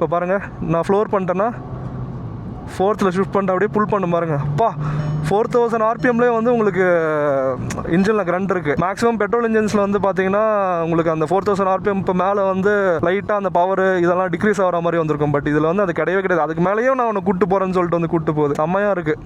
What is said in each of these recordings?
இப்போ பாருங்கள், நான் ஃப்ளோர் பண்ணிட்டேன்னா 4th ஷிஃப்ட் பண்ணிட்டு அப்படியே புல் பண்ண பாருங்க. அப்பா 4000 ஆர்பிஎம்லேயே வந்து உங்களுக்கு இன்ஜினில் கரண்ட் இருக்குது. மேக்ஸிமம் பெட்ரோல் இன்ஜின்ஸில் வந்து பார்த்தீங்கன்னா உங்களுக்கு அந்த 4000 ஆர்பிஎம் இப்போ மேலே வந்து லைட்டாக அந்த பவர் இதெல்லாம் டிக்ரீஸ் ஆகிற மாதிரி வந்திருக்கும். பட் இதில் வந்து அது கிடையவே கிடையாது. அதுக்கு மேலேயும் நான் உன்னை கூட்டு போகிறேன்னு சொல்லிட்டு வந்து கூட்டு போகுது. செம்மையாக இருக்குது.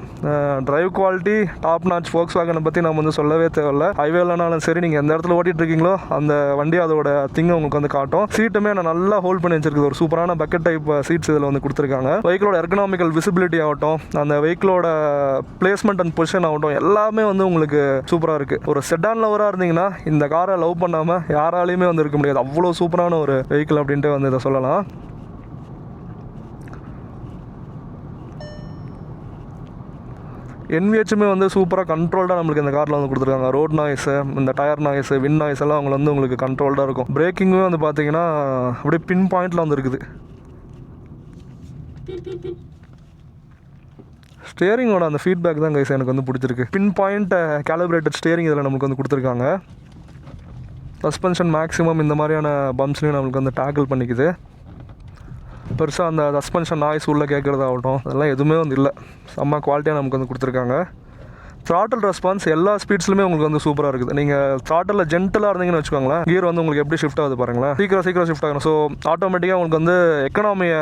Drive quality top notch. Volkswagen பற்றி நம்ம வந்து சொல்லவே தேவையில்லை. ஹைவேலனாலும் சரி, நீங்கள் எந்த இடத்துல ஓட்டிகிட்டு இருக்கீங்களோ அந்த வண்டி அதோட திங்கை உங்களுக்கு வந்து காட்டும். சீட்டுமே நான் நல்லா ஹோல்ட் பண்ணி வச்சிருக்குது. ஒரு சூப்பரான பக்கெட் டைப் சீட்ஸ் இதில் வந்து கொடுத்துருக்காங்க. வெஹிக்கிளோட எர்கனாமிக்கல் விசிபிலிட்டி ஆகட்டும், அந்த வெஹிக்கிளோட பிளேஸ்மெண்ட் அண்ட் பொசிஷன் ஆகட்டும், எல்லாமே வந்து உங்களுக்கு சூப்பராக இருக்குது. ஒரு செடான் லவராக இருந்தீங்கன்னா இந்த காரை லவ் பண்ணாமல் யாராலையுமே வந்து இருக்க முடியாது. அவ்வளோ சூப்பரான ஒரு வெஹிக்கிள் அப்படின்ட்டு வந்து இதை சொல்லலாம். NVHமே வந்து சூப்பராக கண்ட்ரோல்டாக நம்மளுக்கு இந்த காரில் வந்து கொடுத்துருக்காங்க. ரோட் நாய்ஸு, இந்த டயர் நாய்ஸு, விண்ட் நாய்ஸ் எல்லாம் அவங்க வந்து உங்களுக்கு கண்ட்ரோல்டாக இருக்கும். பிரேக்கிங்குமே வந்து பார்த்தீங்கன்னா அப்படியே பின் பாயிண்டில் வந்து இருக்குது. ஸ்டியரிங்கோட அந்த ஃபீட்பேக் தான் கைஸ் எனக்கு வந்து பிடிச்சிருக்கு. பின் பாயிண்ட் கேலிப்ரேட்டட் ஸ்டியரிங் இதில் நமக்கு வந்து கொடுத்துருக்காங்க. சஸ்பென்ஷன் மேக்ஸிமம் இந்த மாதிரியான பம்ப்ஸ்லையும் நம்மளுக்கு வந்து டேக்கிள் பண்ணிக்குது. பெருசாக அந்த சஸ்பென்ஷன் நாய்ஸ் உள்ளே கேட்குறதாகட்டும் அதெல்லாம் எதுவுமே வந்து இல்லை. செம்ம குவாலிட்டியாக நமக்கு வந்து கொடுத்துருக்காங்க. த்ராட்டில் ரெஸ்பான்ஸ் எல்லா ஸ்பீட்ஸ்லுமே உங்களுக்கு வந்து சூப்பராக இருக்குது. நீங்கள் த்ராட்டில் ஜென்டலாக இருந்தீங்கன்னு வச்சுக்கோங்களேன், கியர் வந்து உங்களுக்கு எப்படி ஷிஃப்ட் ஆகுது பாருங்களேன். சீக்கிரம் ஷிஃப்ட் ஆகணும். ஸோ ஆட்டோமேட்டிக்காக உங்களுக்கு வந்து எக்கனாமியை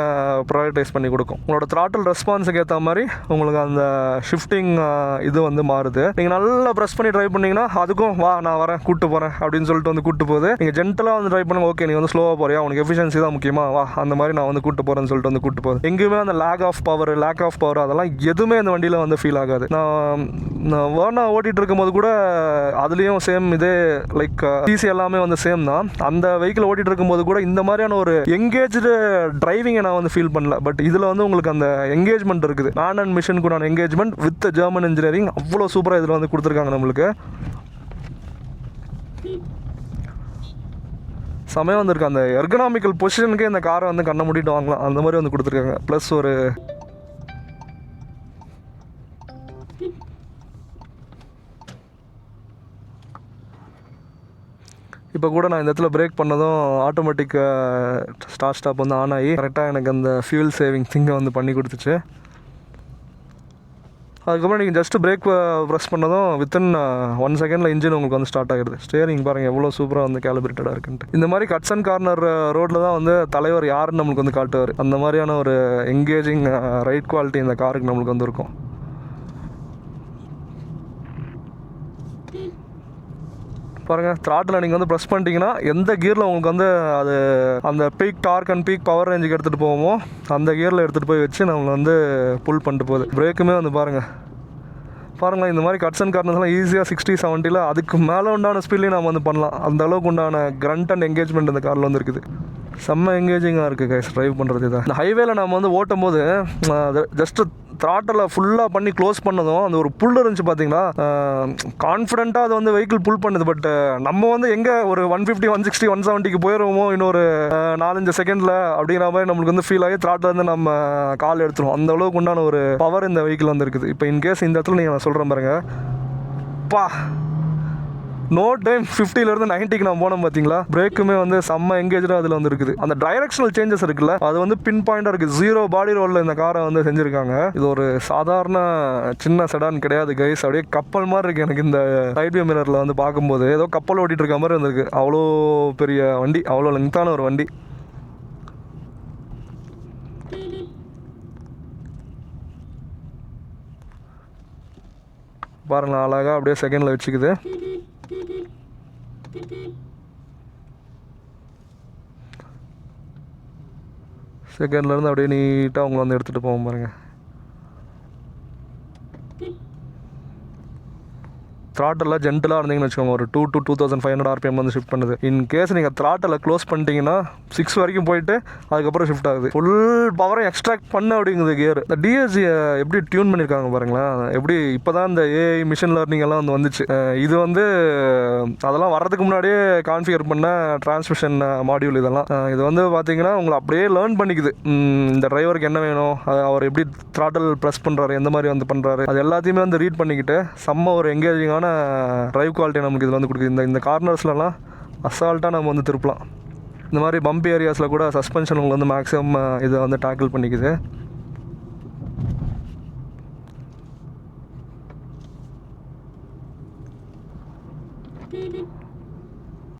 ப்ரையாரிட்டைஸ் பண்ணி கொடுக்கும். உங்களோட த்ராட்டில் ரெஸ்பான்ஸுக்கு ஏற்ற மாதிரி உங்களுக்கு அந்த ஷிஃப்டிங் இது வந்து மாறுது. நீங்கள் நல்லா ப்ரெஸ் பண்ணி ட்ரைவ் பண்ணிங்கன்னா அதுக்கும் வா நான் வரேன் கூப்பிட்டு போகிறேன் அப்படின்னு சொல்லிட்டு வந்து கூப்பிட்டு போகுது. நீங்கள் ஜென்டலாக வந்து ட்ரைவ் பண்ணுங்க, ஓகே நீ வந்து ஸ்லோவாக போறியா, உனக்கு எஃபிஷியன்சி தான் முக்கியமாக, வா அந்த மாதிரி நான் வந்து கூப்பிட்டு போகிறேன்னு சொல்லிட்டு வந்து கூப்பிட்டு போகுது. எங்கேயுமே அந்த லேக் ஆஃப் பவர் அதெல்லாம் எதுவுமே அந்த வண்டியில் வந்து ஃபீல் ஆகாது. நான் ஓட்டிகிட்டு இருக்கும்போது கூட அதுலேயும் சேம் இதே லைக் சிசி எல்லாமே வந்து சேம் தான். அந்த வெஹிக்கிள் ஓட்டிகிட்டு இருக்கும்போது கூட இந்த மாதிரியான ஒரு எங்கேஜ்டு டிரைவிங்கை நான் வந்து ஃபீல் பண்ணல. பட் இதில் வந்து உங்களுக்கு அந்த எங்கேஜ்மெண்ட் இருக்குது. மேன் அண்ட் மிஷின் கூட எங்கேஜ்மெண்ட் வித் ஜெர்மன் இன்ஜினியரிங் அவ்வளோ சூப்பராக இதில் வந்து கொடுத்துருக்காங்க நம்மளுக்கு. சமயம் வந்திருக்கு. அந்த எர்கனாமிக்கல் பொசிஷனுக்கே இந்த காரை வந்து கண்ணை மூடிட்டு வாங்கலாம் அந்த மாதிரி வந்து கொடுத்துருக்காங்க. ப்ளஸ் ஒரு இப்போ கூட நான் இந்த இடத்துல பிரேக் பண்ணதும் ஆட்டோமேட்டிக் ஸ்டாப் வந்து ஆன் ஆகி கரெக்டாக எனக்கு அந்த ஃபியூல் சேவிங் திங்கை வந்து பண்ணி கொடுத்துச்சு. அதுக்கப்புறம் நீங்கள் ஜஸ்ட்டு பிரேக் ப்ரெஸ் பண்ணதும் வித்தின் 1 செகண்டில் இன்ஜின் உங்களுக்கு வந்து ஸ்டார்ட் ஆகிடுது. ஸ்டியரிங் பாருங்கள் எவ்வளோ சூப்பராக வந்து கேலிப்ரேட்டடாக இருக்குன்ட்டு. இந்த மாதிரி கட்ஸ் அண்ட் கார்னர் ரோட்டில் தான் வந்து தலைவர் யாருன்னு நம்மளுக்கு வந்து காட்டுவார். அந்த மாதிரியான ஒரு எங்கேஜிங் ரைட் குவாலிட்டி இந்த காருக்கு நம்மளுக்கு வந்து இருக்கும். பாருங்கள், த்ராட்டில் நீங்கள் வந்து ப்ரெஸ் பண்ணிட்டீங்கன்னா எந்த கியரில் உங்களுக்கு வந்து அது அந்த peak torque and peak power ரேஞ்சுக்கு எடுத்துகிட்டு போவோமோ அந்த கியரில் எடுத்துகிட்டு போய் வச்சு நம்மளை வந்து புல் பண்ணிட்டு போகுது. பிரேக்குமே வந்து பாருங்களேன் இந்த மாதிரி கட்ஸ் அண்ட் கார்னர்ஸ்லாம் ஈஸியாக 60-70 அதுக்கு மேலே உண்டான ஸ்பீட்லேயும் நம்ம வந்து பண்ணலாம். அந்த அளவுக்கு உண்டான கிரண்ட் அண்ட் எங்கேஜ்மெண்ட் இந்த காரில் வந்து இருக்குது. செம்ம எங்கேஜிங்காக இருக்குது கைஸ் ட்ரைவ் பண்ணுறது. இதான் இந்த ஹைவேல நம்ம வந்து ஓட்டும் போது ஜஸ்ட்டு த்ராட்டில் ஃபுல்லாக பண்ணி க்ளோஸ் பண்ணதும் அந்த ஒரு புல் இருந்துச்சு பார்த்தீங்களா, கான்ஃபிடென்ட்டாக அது வந்து வெஹிக்கிள் புல் பண்ணுது. பட் நம்ம வந்து எங்கே ஒரு 150, 160, 170க்கு போயிடுவோமோ இன்னொரு 4-5 செகண்டில் அப்படிங்கிற மாதிரி நம்மளுக்கு வந்து ஃபீல் ஆகி த்ராட்டில் வந்து நம்ம கால் எடுத்துருவோம். அந்த அளவுக்கு உண்டான ஒரு பவர் இந்த வெஹிக்கிள் வந்து இருக்குது. இப்போ இன்கேஸ் இந்த இடத்துல நீங்கள் நான் சொல்கிறேன் பாருங்க, நோ டைம் 50லேருந்து 90க்கு நான் போனோம் பார்த்தீங்களா, பிரேக்குமே வந்து செம்ம எங்கேஜாக அதில் வந்து இருக்குது. அந்த டைரக்ஷனல் சேஞ்சஸ் இருக்குல்ல அது வந்து பின் பாயிண்டாக இருக்குது. 0 பாடி ரோலில் இந்த காரை வந்து செஞ்சுருக்காங்க. இது ஒரு சாதாரண சின்ன செடான் கிடையாது கைஸ். அப்படியே கப்பல் மாதிரி இருக்குது எனக்கு இந்த சைட் வியூ மிரரில் வந்து பார்க்கும்போது. ஏதோ கப்பல் ஓட்டிகிட்டு இருக்க மாதிரி வந்திருக்கு. அவ்வளோ பெரிய வண்டி, அவ்வளோ லெங்தான ஒரு வண்டி. பாருங்களேன் அழகாக அப்படியே செகண்டில் வச்சுக்குது. செகண்ட்லேருந்து அப்படியே நீட்டாக அவங்கள வந்து எடுத்துகிட்டு போவோம் பாருங்கள். த்ராட்டில் ஜென்டலாக இருந்தீங்கன்னு வச்சுக்கோங்க, ஒரு 2 to 2500 RPM வந்து ஷிஃப்ட் பண்ணுது. இன் கேஸ் நீங்கள் த்ராட்டில் க்ளோஸ் பண்ணிட்டீங்கன்னா 6 வரைக்கும் போயிட்டு அதுக்கப்புறம் ஷிஃப்ட் ஆகுது. ஃபுல் பவரை எக்ஸ்ட்ராக்ட் பண்ண அப்படிங்குது கியர். இந்த டிஎஸ்ஜி எப்படி டியூன் பண்ணியிருக்காங்க பாருங்களேன். எப்படி இப்போ தான் இந்த ஏஐ மிஷின் லேர்னிங் எல்லாம் வந்து வந்துச்சு. இது வந்து அதெல்லாம் வர்றதுக்கு முன்னாடியே கான்ஃபிகர் பண்ண டிரான்ஸ்மிஷன் மாடியூல் இதெல்லாம். இது வந்து பார்த்தீங்கன்னா உங்களை அப்படியே லேர்ன் பண்ணிக்குது. இந்த டிரைவருக்கு என்ன வேணும், அவர் எப்படி த்ராட்டில் ப்ரெஸ் பண்ணுறாரு, எந்த மாதிரி வந்து பண்ணுறாரு, அது எல்லாத்தையுமே வந்து ரீட் பண்ணிக்கிட்டு செம்ம ஒரு எங்கேஜிங்கான டிரைவ் குவாலிட்டி நமக்கு இதில் வந்து கொடுக்குது. இந்த கார்னர்ஸ்லாம் அசால்ட்டாக நம்ம வந்து திருப்பலாம். இந்த மாதிரி பம்ப் ஏரியாஸில் கூட சஸ்பென்ஷன் உங்களுக்கு வந்து மேக்ஸிமம் இதை வந்து டேக்கிள் பண்ணிக்குது.